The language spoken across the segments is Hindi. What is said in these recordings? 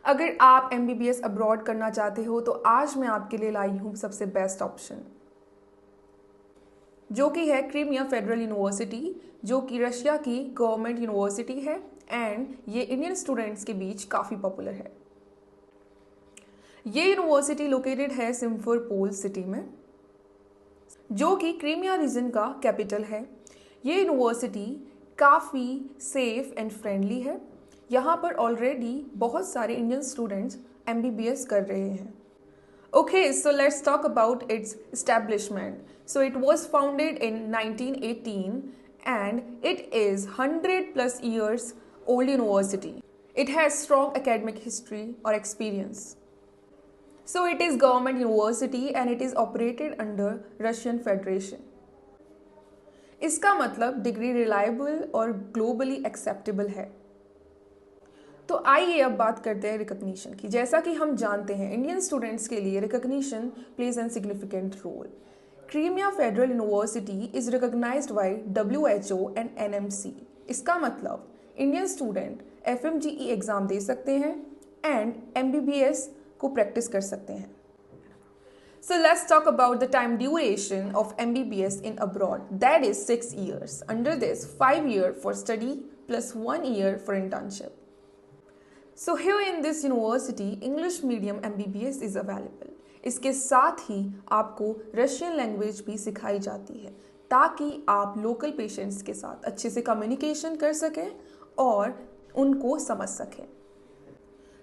अगर आप MBBS अब्रॉड करना चाहते हो तो आज मैं आपके लिए लाई हूँ सबसे बेस्ट ऑप्शन, जो कि है क्रीमिया फेडरल यूनिवर्सिटी, जो कि रशिया की गवर्नमेंट यूनिवर्सिटी है एंड ये इंडियन स्टूडेंट्स के बीच काफ़ी पॉपुलर है। ये यूनिवर्सिटी लोकेटेड है सिम्फरपोल सिटी में, जो कि क्रीमिया रीजन का कैपिटल है। ये यूनिवर्सिटी काफ़ी सेफ एंड फ्रेंडली है। यहाँ पर ऑलरेडी बहुत सारे इंडियन स्टूडेंट्स MBBS कर रहे हैं। Okay, so let's talk about its establishment. So it was founded in 1918 and it is 100 plus years old university. It has strong academic history or experience. So it is government university and it is operated under Russian Federation. इसका मतलब डिग्री रिलायबल और ग्लोबली एक्सेप्टेबल है। तो आइए अब बात करते हैं रिकॉग्निशन की। जैसा कि हम जानते हैं इंडियन स्टूडेंट्स के लिए recognition plays an significant role. Crimea federal university is recognized by WHO and NMC। इसका मतलब इंडियन स्टूडेंट FMGE एग्ज़ाम दे सकते हैं एंड MBBS को प्रैक्टिस कर सकते हैं। So let's talk about the time duration of MBBS in abroad. That is 6 years. Under this, 5 years for study plus 1 year for internship. So here in this university, English medium MBBS is available. इसके साथ ही आपको रशियन लैंग्वेज भी सिखाई जाती है ताकि आप लोकल पेशेंट्स के साथ अच्छे से कम्युनिकेशन कर सकें और उनको समझ सकें।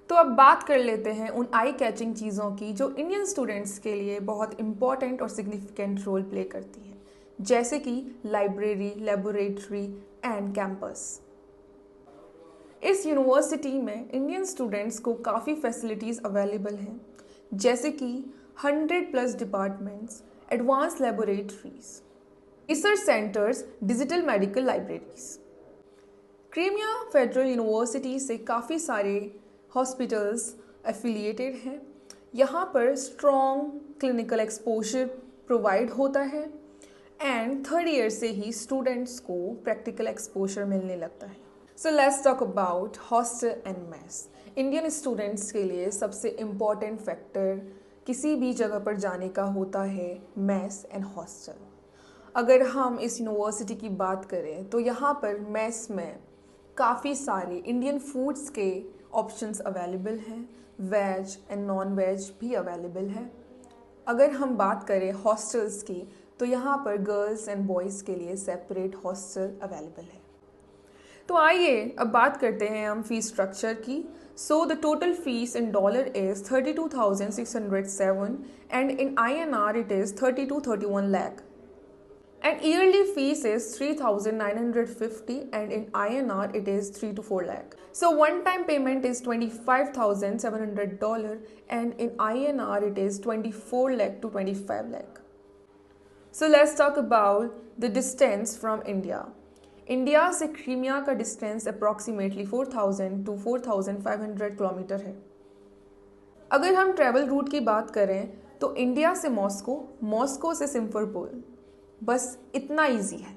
तो अब बात कर लेते हैं उन आई कैचिंग चीज़ों की जो इंडियन स्टूडेंट्स के लिए बहुत इंपॉर्टेंट और सिग्निफिकेंट रोल प्ले करती हैं, जैसे कि लाइब्रेरी, लेबोरेटरी एंड कैंपस। इस यूनिवर्सिटी में इंडियन स्टूडेंट्स को काफ़ी फैसिलिटीज़ अवेलेबल हैं, जैसे कि 100 plus departments, advance laboratories, research centres, digital medical libraries. Crimea federal university से काफ़ी सारे हॉस्पिटल्स एफिलिएटेड हैं। यहाँ पर स्ट्रॉन्ग क्लिनिकल एक्सपोजर प्रोवाइड होता है एंड थर्ड ईयर से ही स्टूडेंट्स को प्रैक्टिकल एक्सपोजर मिलने लगता है। So let's talk about hostel and mess. Indian students के लिए सबसे इम्पॉर्टेंट फैक्टर किसी भी जगह पर जाने का होता है मेस एंड हॉस्टल। अगर हम इस यूनिवर्सिटी की बात करें तो यहाँ पर मेस में काफ़ी सारे इंडियन फूड्स के ऑप्शंस अवेलेबल हैं, वेज एंड नॉन वेज भी अवेलेबल है। अगर हम बात करें हॉस्टल्स की तो यहाँ पर गर्ल्स एंड बॉयज़ के लिए सेपरेट हॉस्टल अवेलेबल है। तो आइए अब बात करते हैं हम फीस स्ट्रक्चर की। So the total fees in dollar is 32,607 and in INR it is 30 to 31 lakh. And yearly fees is 3,950 and in INR it is 3 to 4 lakh. So one time payment is $25,700 and in INR it is 24 lakh to 25 lakh. So let's talk about the distance from India. India से क्रीमिया का डिस्टेंस अप्रॉक्सीमेटली 4,000 to 4,500 किलोमीटर है। अगर हम ट्रैवल रूट की बात करें तो इंडिया से मॉस्को, मॉस्को से सिम्फरपोल, बस इतना ईजी है।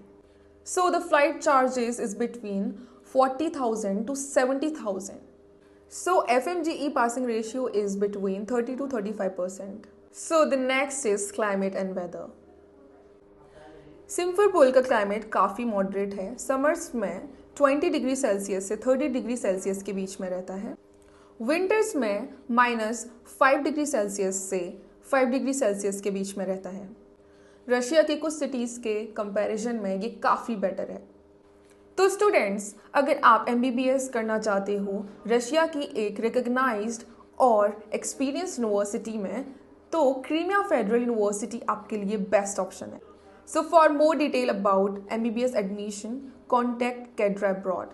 So the flight charges is between 40,000 to 70,000. So FMGE passing ratio is between 30 to 35%. So the next is climate and weather. सिम्फरपोल का क्लाइमेट काफ़ी मॉडरेट है। समर्स में 20 डिग्री सेल्सियस से 30 डिग्री सेल्सियस के बीच में रहता है। विंटर्स में -5 डिग्री सेल्सियस से 5 डिग्री सेल्सियस के बीच में रहता है। रशिया के कुछ सिटीज़ के कंपैरिजन में ये काफ़ी बेटर है। तो स्टूडेंट्स, अगर आप MBBS करना चाहते हो रशिया की एक रिकग्नाइज्ड और एक्सपीरियंस यूनिवर्सिटी में, तो क्रीमिया फेडरल यूनिवर्सिटी आपके लिए बेस्ट ऑप्शन है। So for more detail about MBBS admission, contact Cadre Abroad.